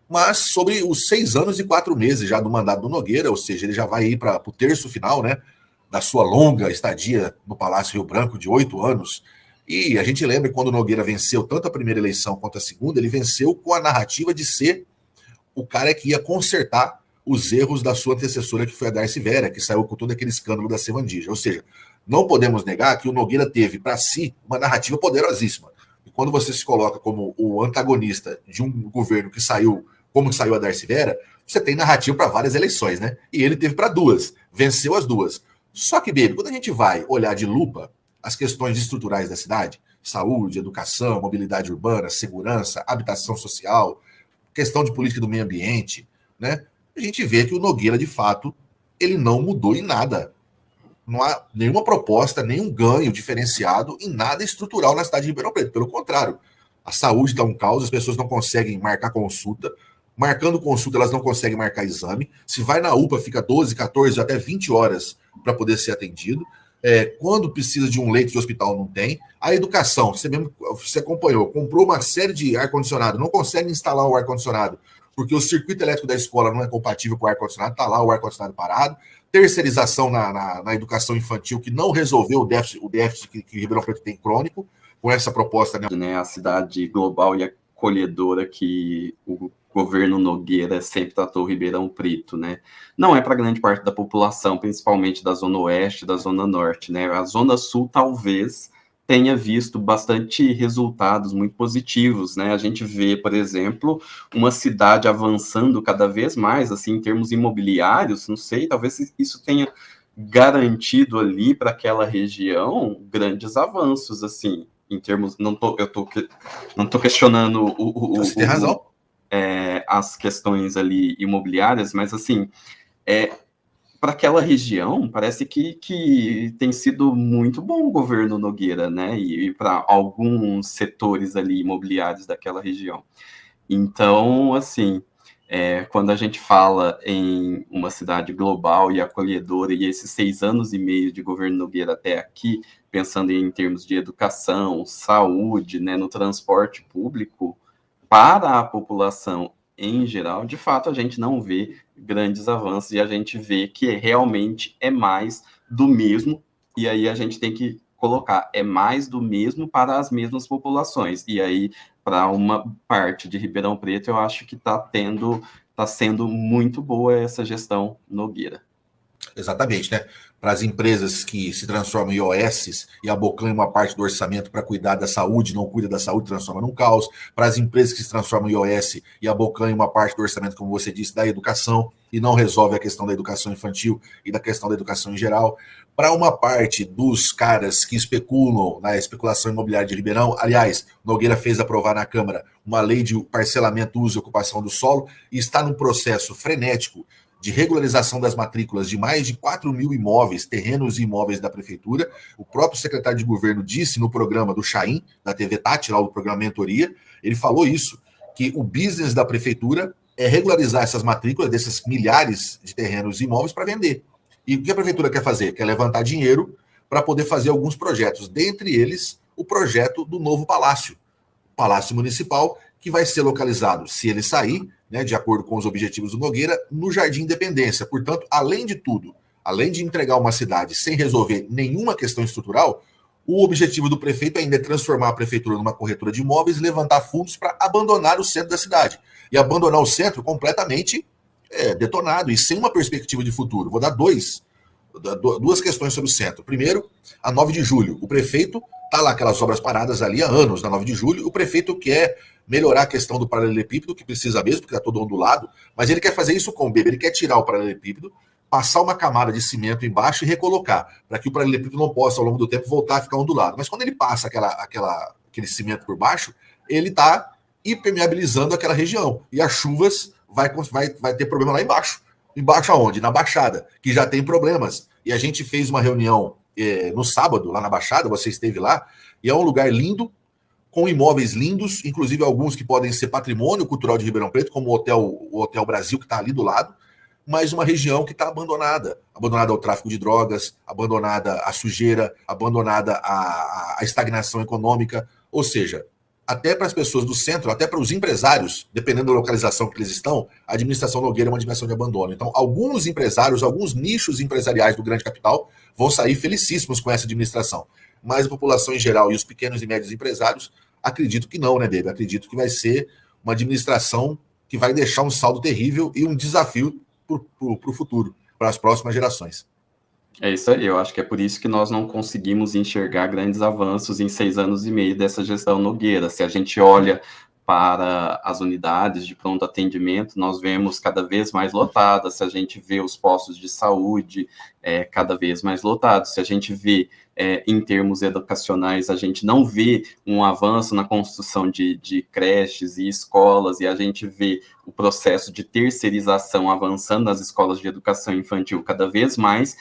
mas sobre os 6 anos e 4 meses já do mandato do Nogueira, ou seja, ele já vai ir para o terço final, né, da sua longa estadia no Palácio Rio Branco, de 8 anos. E a gente lembra que quando o Nogueira venceu tanto a primeira eleição quanto a segunda, ele venceu com a narrativa de ser o cara que ia consertar os erros da sua antecessora, que foi a Darcy Vera, que saiu com todo aquele escândalo da Sevandija. Ou seja, não podemos negar que o Nogueira teve para si uma narrativa poderosíssima. E quando você se coloca como o antagonista de um governo que saiu, como saiu a Darcy Vera, você tem narrativa para várias eleições, né? E ele teve para duas, venceu as duas. Só que, baby, quando a gente vai olhar de lupa as questões estruturais da cidade, saúde, educação, mobilidade urbana, segurança, habitação social, questão de política do meio ambiente, né? A gente vê que o Nogueira, de fato, ele não mudou em nada. Não há nenhuma proposta, nenhum ganho diferenciado em nada estrutural na cidade de Ribeirão Preto. Pelo contrário, a saúde está um caos, as pessoas não conseguem marcar consulta. Marcando consulta, elas não conseguem marcar exame. Se vai na UPA, fica 12, 14, até 20 horas para poder ser atendido. Quando precisa de um leito de hospital, não tem. A educação, você acompanhou, comprou uma série de ar-condicionado, não consegue instalar o ar-condicionado, porque o circuito elétrico da escola não é compatível com o ar-condicionado, está lá o ar-condicionado parado. Terceirização na educação infantil, que não resolveu o déficit que Ribeirão Preto tem crônico, com essa proposta. Né, a cidade global e acolhedora que o governo Nogueira sempre tratou Ribeirão Preto, né? Não é para grande parte da população, principalmente da Zona Oeste e da Zona Norte, né? A Zona Sul talvez tenha visto bastante resultados muito positivos, né? A gente vê, por exemplo, uma cidade avançando cada vez mais, assim, em termos imobiliários, não sei, talvez isso tenha garantido ali para aquela região grandes avanços, assim, em termos, não tô questionando Você tem razão. As questões ali imobiliárias, mas assim, para aquela região, parece que tem sido muito bom o governo Nogueira, né? E para alguns setores ali imobiliários daquela região. Então, assim, quando a gente fala em uma cidade global e acolhedora, e esses 6 anos e meio de governo Nogueira até aqui, pensando em termos de educação, saúde, né, no transporte público, para a população em geral, de fato, a gente não vê grandes avanços e a gente vê que realmente é mais do mesmo, e aí a gente tem que colocar, é mais do mesmo para as mesmas populações. E aí, para uma parte de Ribeirão Preto, eu acho que está sendo muito boa essa gestão Nogueira. Exatamente, né? Para as empresas que se transformam em OS e abocanham uma parte do orçamento para cuidar da saúde, não cuida da saúde, transforma num caos. Para as empresas que se transformam em OS e abocanham uma parte do orçamento, como você disse, da educação e não resolve a questão da educação infantil e da questão da educação em geral. Para uma parte dos caras que especulam na especulação imobiliária de Ribeirão, aliás, Nogueira fez aprovar na Câmara uma lei de parcelamento, uso e ocupação do solo e está num processo frenético de regularização das matrículas de mais de 4 mil imóveis, terrenos e imóveis da prefeitura. O próprio secretário de governo disse no programa do Chaim, da TV Tati, lá o programa Mentoria, ele falou isso, que o business da prefeitura é regularizar essas matrículas desses milhares de terrenos e imóveis para vender. E o que a prefeitura quer fazer? Quer levantar dinheiro para poder fazer alguns projetos, dentre eles o projeto do novo palácio, Palácio Municipal, que vai ser localizado, se ele sair, né, de acordo com os objetivos do Nogueira, no Jardim Independência. Portanto, além de tudo, além de entregar uma cidade sem resolver nenhuma questão estrutural, o objetivo do prefeito ainda é transformar a prefeitura numa corretora de imóveis e levantar fundos para abandonar o centro da cidade. E abandonar o centro completamente detonado e sem uma perspectiva de futuro. Vou dar duas questões sobre o centro. Primeiro, a 9 de julho. O prefeito está lá, aquelas obras paradas ali há anos, na 9 de julho. O prefeito quer melhorar a questão do paralelepípedo, que precisa mesmo, porque está todo ondulado, mas ele quer fazer isso com o bebê, ele quer tirar o paralelepípedo, passar uma camada de cimento embaixo e recolocar, para que o paralelepípedo não possa, ao longo do tempo, voltar a ficar ondulado. Mas quando ele passa aquele cimento por baixo, ele está impermeabilizando aquela região. E as chuvas vai ter problema lá embaixo. Embaixo aonde? Na Baixada, que já tem problemas. E a gente fez uma reunião no sábado, lá na Baixada, você esteve lá, e é um lugar lindo, com imóveis lindos, inclusive alguns que podem ser patrimônio cultural de Ribeirão Preto, como o Hotel Brasil, que está ali do lado, mas uma região que está abandonada. Abandonada ao tráfico de drogas, abandonada à sujeira, abandonada à estagnação econômica. Ou seja, até para as pessoas do centro, até para os empresários, dependendo da localização que eles estão, a administração Nogueira é uma administração de abandono. Então, alguns empresários, alguns nichos empresariais do grande capital vão sair felicíssimos com essa administração. Mas a população em geral e os pequenos e médios empresários, acredito que não, né, Baby? Acredito que vai ser uma administração que vai deixar um saldo terrível e um desafio para o futuro, para as próximas gerações. É isso aí, eu acho que é por isso que nós não conseguimos enxergar grandes avanços em 6 anos e meio dessa gestão Nogueira. Se a gente olha para as unidades de pronto atendimento, nós vemos cada vez mais lotadas. Se a gente vê os postos de saúde, cada vez mais lotados. Se a gente vê em termos educacionais, a gente não vê um avanço na construção de creches e escolas, e a gente vê o processo de terceirização avançando nas escolas de educação infantil cada vez mais,